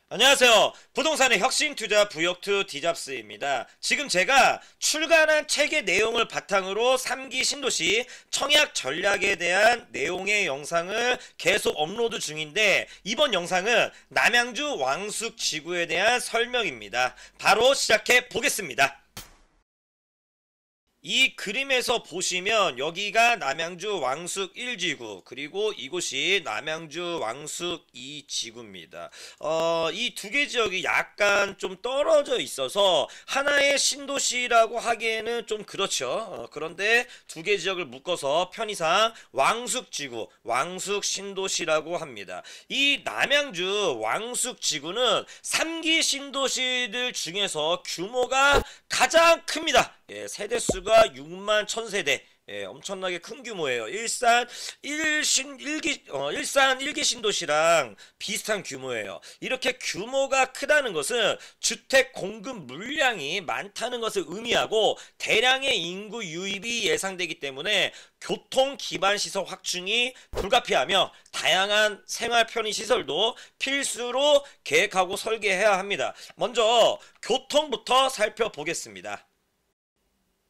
안녕하세요. 부동산의 혁신투자 부역투 디잡스입니다. 지금 제가 출간한 책의 내용을 바탕으로 3기 신도시 청약 전략에 대한 내용의 영상을 계속 업로드 중인데 이번 영상은 남양주 왕숙 지구에 대한 설명입니다. 바로 시작해 보겠습니다. 이 그림에서 보시면 여기가 남양주 왕숙 1지구 그리고 이곳이 남양주 왕숙 2지구입니다. 이 두 개 지역이 약간 좀 떨어져 있어서 하나의 신도시라고 하기에는 좀 그렇죠. 그런데 두 개 지역을 묶어서 편의상 왕숙지구, 왕숙신도시라고 합니다. 이 남양주 왕숙지구는 3기 신도시들 중에서 규모가 가장 큽니다. 세대수가 6만 1000세대. 엄청나게 큰 규모예요. 일산 1기 신도시랑 비슷한 규모예요. 이렇게 규모가 크다는 것은 주택 공급 물량이 많다는 것을 의미하고 대량의 인구 유입이 예상되기 때문에 교통 기반 시설 확충이 불가피하며 다양한 생활 편의 시설도 필수로 계획하고 설계해야 합니다. 먼저 교통부터 살펴보겠습니다.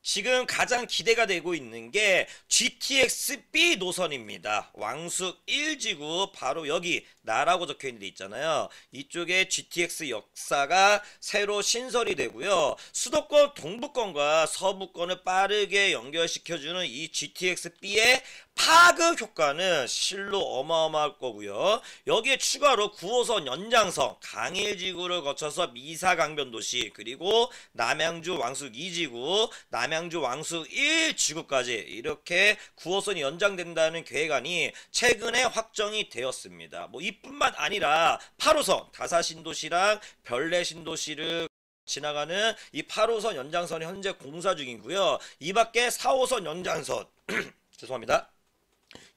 지금 가장 기대가 되고 있는 게 GTX-B 노선입니다. 왕숙 1지구 바로 여기 나라고 적혀있는 데 있잖아요. 이쪽에 GTX 역사가 새로 신설이 되고요. 수도권 동부권과 서부권을 빠르게 연결시켜주는 이 GTX-B의 파급 효과는 실로 어마어마할 거고요. 여기에 추가로 9호선 연장선 강일지구를 거쳐서 미사강변도시 그리고 남양주 왕숙 2지구 남양주 왕숙 1지구까지 이렇게 9호선이 연장된다는 계획안이 최근에 확정이 되었습니다. 뭐 이뿐만 아니라 8호선 다사신도시랑 별내신도시를 지나가는 이 8호선 연장선이 현재 공사 중이고요. 이 밖에 4호선 연장선 죄송합니다.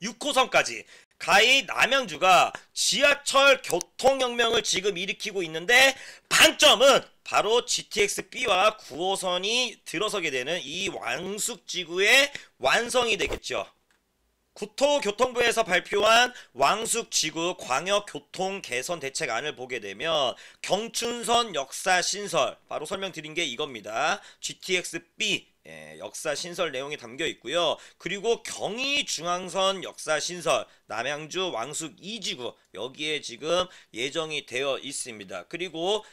6호선까지 가히 남양주가 지하철 교통혁명을 지금 일으키고 있는데 반점은 바로 GTX-B와 9호선이 들어서게 되는 이 왕숙지구의 완성이 되겠죠. 국토교통부에서 발표한 왕숙지구 광역교통 개선 대책안을 보게 되면 경춘선 역사 신설 바로 설명드린 게 이겁니다. GTX-B 역사 신설 내용이 담겨 있고요. 그리고 경의중앙선 역사 신설 남양주 왕숙 2지구 여기에 지금 예정이 되어 있습니다. 그리고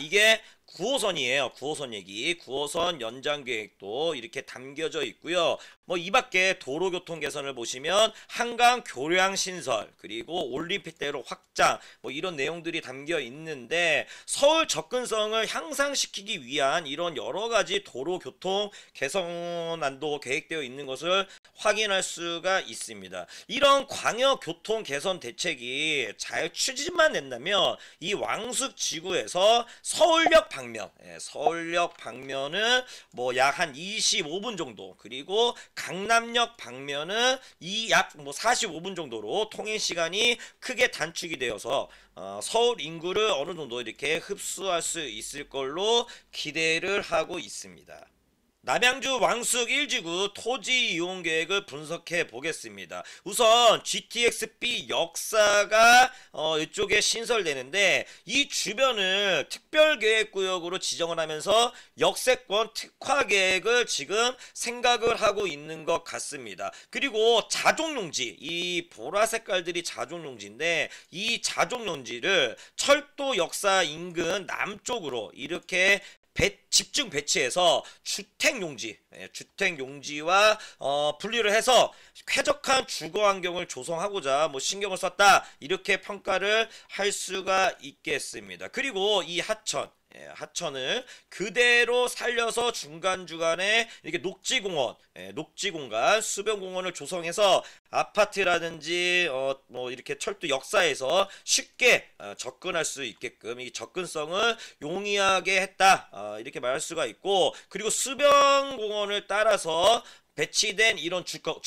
이게 9호선이에요. 9호선 얘기. 9호선 연장 계획도 이렇게 담겨져 있고요. 뭐 이 밖에 도로교통 개선을 보시면 한강 교량 신설 그리고 올림픽대로 확장 뭐 이런 내용들이 담겨 있는데 서울 접근성을 향상시키기 위한 이런 여러 가지 도로교통 개선안도 계획되어 있는 것을 확인할 수가 있습니다. 이런 광역교통 개선 대책이 잘 추진만 된다면 이 왕숙 지구에서 서울역 방면은 뭐 약 한 25분 정도 그리고 강남역 방면은 이 약 뭐 45분 정도로 통행 시간이 크게 단축이 되어서 서울 인구를 어느 정도 이렇게 흡수할 수 있을 걸로 기대를 하고 있습니다. 남양주 왕숙 1지구 토지 이용 계획을 분석해 보겠습니다. 우선 GTX-B 역사가 이쪽에 신설되는데 이 주변을 특별계획구역으로 지정을 하면서 역세권 특화 계획을 지금 생각을 하고 있는 것 같습니다. 그리고 자족용지 이 보라 색깔들이 자족용지인데 이 자족용지를 철도 역사 인근 남쪽으로 이렇게 집중 배치해서 주택용지와 분리를 해서 쾌적한 주거 환경을 조성하고자 뭐 신경을 썼다 이렇게 평가를 할 수가 있겠습니다. 그리고 이 하천을 그대로 살려서 중간중간에 이렇게 녹지공간, 수변공원을 조성해서 아파트라든지 뭐 이렇게 철도 역사에서 쉽게 접근할 수 있게끔 이 접근성을 용이하게 했다 이렇게 말할 수가 있고 그리고 수변공원을 따라서 배치된 이런 주거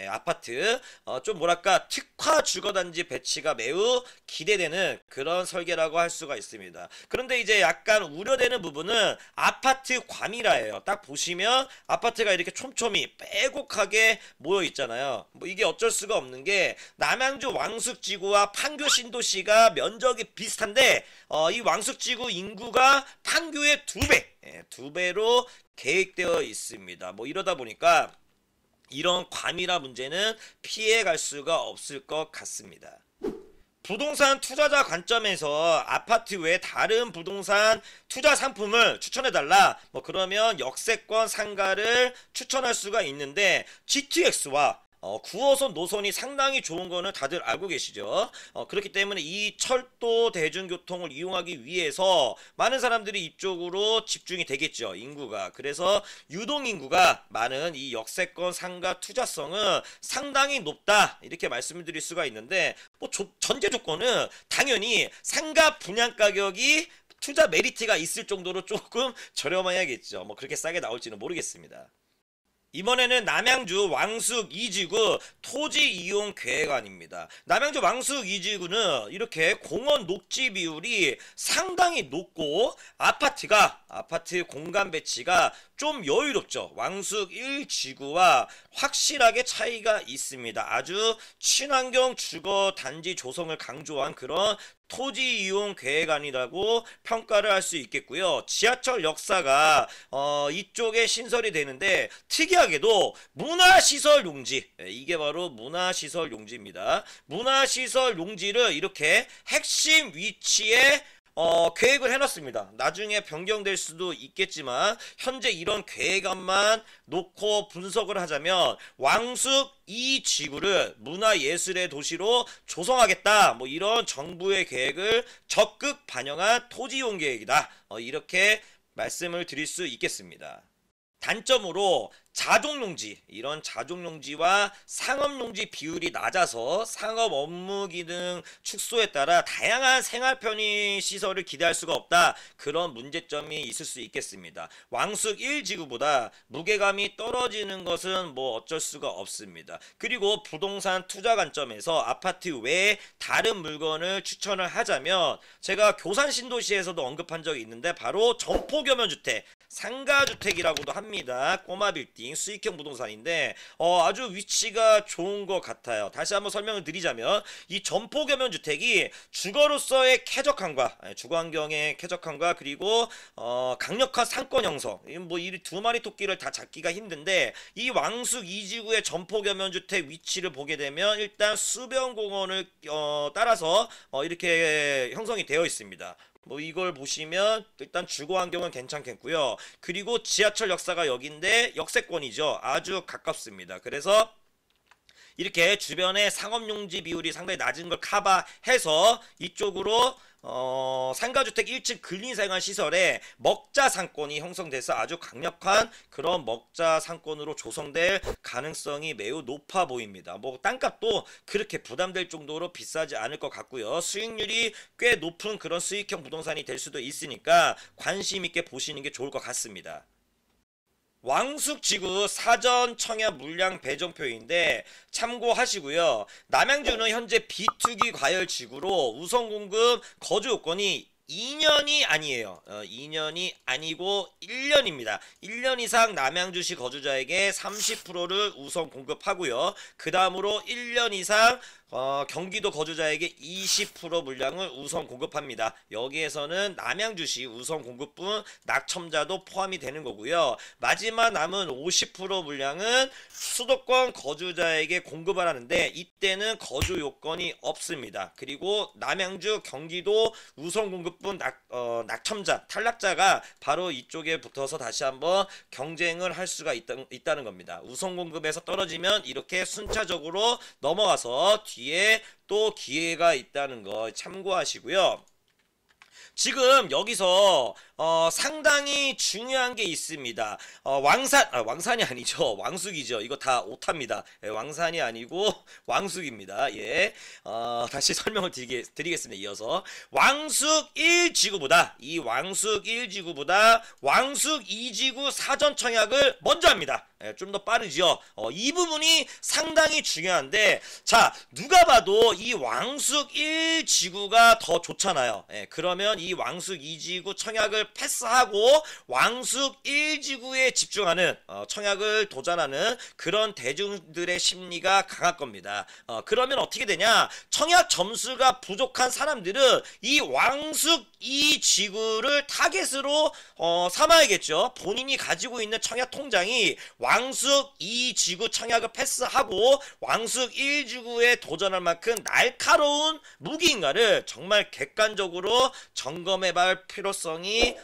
아파트, 좀 뭐랄까 특화 주거단지 배치가 매우 기대되는 그런 설계라고 할 수가 있습니다. 그런데 이제 약간 우려되는 부분은 아파트 과밀화예요. 딱 보시면 아파트가 이렇게 촘촘히 빼곡하게 모여 있잖아요. 뭐 이게 어쩔 수가 없는 게 남양주 왕숙지구와 판교 신도시가 면적이 비슷한데 이 왕숙지구 인구가 판교의 2배, 2배로 계획되어 있습니다. 뭐 이러다 보니까 이런 과밀화 문제는 피해갈 수가 없을 것 같습니다. 부동산 투자자 관점에서 아파트 외 다른 부동산 투자 상품을 추천해달라, 뭐 그러면 역세권 상가를 추천할 수가 있는데 GTX와 9호선 노선이 상당히 좋은 거는 다들 알고 계시죠. 그렇기 때문에 이 철도 대중교통을 이용하기 위해서 많은 사람들이 이쪽으로 집중이 되겠죠, 인구가. 그래서 유동인구가 많은 이 역세권 상가 투자성은 상당히 높다, 이렇게 말씀을 드릴 수가 있는데, 뭐 전제 조건은 당연히 상가 분양 가격이 투자 메리트가 있을 정도로 조금 저렴해야겠죠. 뭐 그렇게 싸게 나올지는 모르겠습니다. 이번에는 남양주 왕숙 2지구 토지 이용 계획안입니다. 남양주 왕숙 2지구는 이렇게 공원 녹지 비율이 상당히 높고 아파트 공간 배치가 좀 여유롭죠. 왕숙 1지구와 확실하게 차이가 있습니다. 아주 친환경 주거 단지 조성을 강조한 그런 토지 이용 계획안이라고 평가를 할 수 있겠고요. 지하철 역사가 이쪽에 신설이 되는데 특이하게도 문화시설 용지, 이게 바로 문화시설 용지입니다. 문화시설 용지를 이렇게 핵심 위치에 계획을 해놨습니다. 나중에 변경될 수도 있겠지만 현재 이런 계획안만 놓고 분석을 하자면 왕숙 이 지구를 문화예술의 도시로 조성하겠다, 뭐 이런 정부의 계획을 적극 반영한 토지이용 계획이다, 이렇게 말씀을 드릴 수 있겠습니다. 단점으로 자족용지, 이런 자족용지와 상업용지 비율이 낮아서 상업 업무 기능 축소에 따라 다양한 생활 편의 시설을 기대할 수가 없다, 그런 문제점이 있을 수 있겠습니다. 왕숙 1지구보다 무게감이 떨어지는 것은 뭐 어쩔 수가 없습니다. 그리고 부동산 투자 관점에서 아파트 외에 다른 물건을 추천을 하자면 제가 교산 신도시에서도 언급한 적이 있는데 바로 점포겸연주택, 상가주택이라고도 합니다. 꼬마 빌딩 수익형 부동산인데 아주 위치가 좋은 것 같아요. 다시 한번 설명을 드리자면 이 점포겸연주택이 주거로서의 쾌적함과 주거환경의 쾌적함과 그리고 강력한 상권 형성, 뭐 이 두 마리 토끼를 다 잡기가 힘든데 이 왕숙 2지구의 점포겸연주택 위치를 보게 되면 일단 수변공원을 따라서 이렇게 형성이 되어 있습니다. 뭐 이걸 보시면 일단 주거 환경은 괜찮겠고요. 그리고 지하철 역사가 여기인데 역세권이죠. 아주 가깝습니다. 그래서 이렇게 주변에 상업용지 비율이 상당히 낮은 걸 커버해서 이쪽으로 상가주택 1층 근린생활시설에 먹자 상권이 형성돼서 아주 강력한 그런 먹자 상권으로 조성될 가능성이 매우 높아 보입니다. 뭐 땅값도 그렇게 부담될 정도로 비싸지 않을 것 같고요. 수익률이 꽤 높은 그런 수익형 부동산이 될 수도 있으니까 관심 있게 보시는 게 좋을 것 같습니다. 왕숙지구 사전 청약 물량 배정표인데 참고하시고요. 남양주는 현재 비투기 과열 지구로 우선 공급 거주 요건이 2년이 아니에요. 2년이 아니고 1년입니다. 1년 이상 남양주시 거주자에게 30%를 우선 공급하고요. 그 다음으로 1년 이상 경기도 거주자에게 20% 물량을 우선 공급합니다. 여기에서는 남양주시 우선 공급분 낙첨자도 포함이 되는 거고요. 마지막 남은 50% 물량은 수도권 거주자에게 공급을 하는데 이때는 거주 요건이 없습니다. 그리고 남양주 경기도 우선 공급분 낙첨자 탈락자가 바로 이쪽에 붙어서 다시 한번 경쟁을 할 수가 있다는 겁니다. 우선 공급에서 떨어지면 이렇게 순차적으로 넘어가서 뒤에 또 기회가 있다는 거 참고하시고요. 지금 여기서 상당히 중요한 게 있습니다. 왕산이 아니죠. 왕숙이죠. 이거 다 오타입니다. 왕산이 아니고 왕숙입니다. 예. 다시 설명을 드리겠습니다. 이어서 왕숙 1지구보다 왕숙 2지구 사전 청약을 먼저 합니다. 좀 더 빠르죠. 이 부분이 상당히 중요한데, 자, 누가 봐도 이 왕숙 1지구가 더 좋잖아요. 그러면 이 왕숙 2지구 청약을 패스하고 왕숙 1지구에 집중하는, 청약을 도전하는 그런 대중들의 심리가 강할 겁니다. 그러면 어떻게 되냐? 청약 점수가 부족한 사람들은 이 왕숙 2지구를 타겟으로 삼아야겠죠. 본인이 가지고 있는 청약 통장이 왕숙 2지구 청약을 패스하고 왕숙 1지구에 도전할 만큼 날카로운 무기인가를 정말 객관적으로 점검해볼 필요성이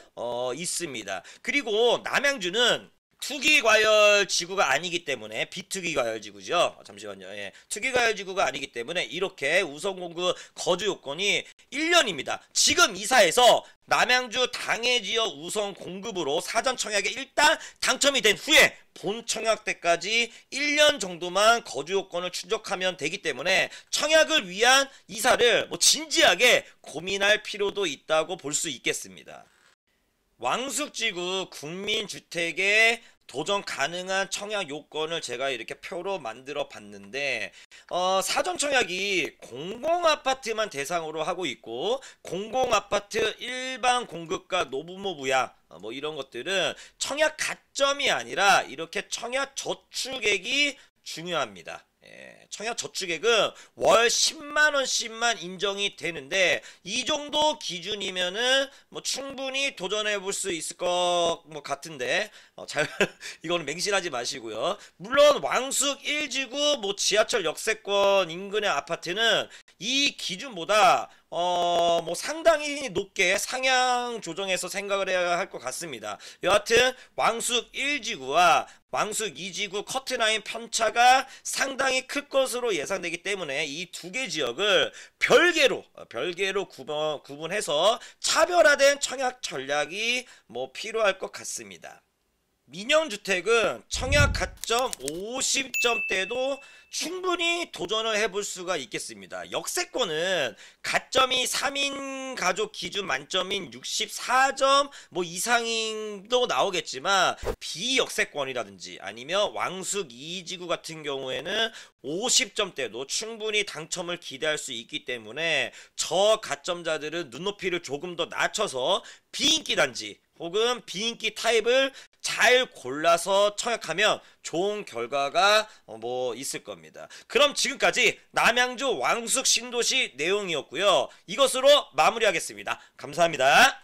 있습니다. 그리고 남양주는 투기과열 지구가 아니기 때문에, 비투기과열 지구죠. 잠시만요. 투기과열 지구가 아니기 때문에 이렇게 우선 공급 거주 요건이 1년입니다. 지금 이사에서 남양주 당해지역 우선 공급으로 사전 청약에 일단 당첨이 된 후에 본 청약 때까지 1년 정도만 거주 요건을 충족하면 되기 때문에 청약을 위한 이사를 진지하게 고민할 필요도 있다고 볼 수 있겠습니다. 왕숙지구 국민주택에 도전 가능한 청약 요건을 제가 이렇게 표로 만들어 봤는데, 사전 청약이 공공아파트만 대상으로 하고 있고, 공공아파트 일반 공급과 노부모 부양 이런 것들은 청약 가점이 아니라 이렇게 청약 저축액이 중요합니다. 청약 저축액은 월 10만원씩만 인정이 되는데, 이 정도 기준이면은 충분히 도전해 볼 수 있을 것 같은데, 이거는 맹신하지 마시고요. 물론 왕숙 1지구 지하철 역세권 인근의 아파트는 이 기준보다 상당히 높게 상향 조정해서 생각을 해야 할 것 같습니다. 여하튼 왕숙 1지구와 왕숙 2지구 커트라인 편차가 상당히 클 것으로 예상되기 때문에 이 두 개 지역을 별개로 구분해서 차별화된 청약 전략이 필요할 것 같습니다. 민영주택은 청약 가점 50점대도 충분히 도전을 해볼 수가 있겠습니다. 역세권은 가점이 3인 가족 기준 만점인 64점 이상도 나오겠지만, 비역세권이라든지 아니면 왕숙 2지구 같은 경우에는 50점대도 충분히 당첨을 기대할 수 있기 때문에 저가점자들은 눈높이를 조금 더 낮춰서 비인기 단지 혹은 비인기 타입을 잘 골라서 청약하면 좋은 결과가 있을 겁니다. 그럼 지금까지 남양주 왕숙 신도시 내용이었고요. 이것으로 마무리하겠습니다. 감사합니다.